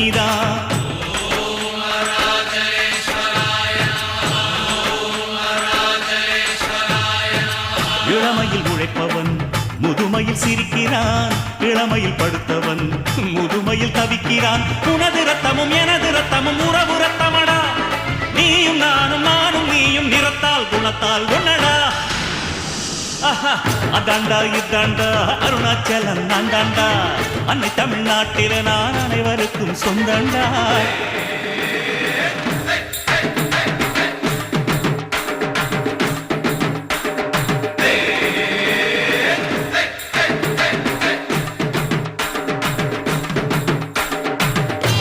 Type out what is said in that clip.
நீதான். இளமையில் உழைப்பவன் முதுமையில் சிரிக்கிறான், இளமையில் படுத்தவன் முதுமையில் தவிக்கிறான். உனது ரத்தமும் எனது ரத்தமும் உறவு ரத்தமடா, நீயும் நானும் நானும் நீயும் நிறத்தால் குணத்தால் ஒன்னடா. அதாண்டா இதாண்டா அருணாச்சலம் நான் தாண்டா, அன்னை தமிழ்நாட்டில நான் அனைவருக்கும் சொந்தண்டா.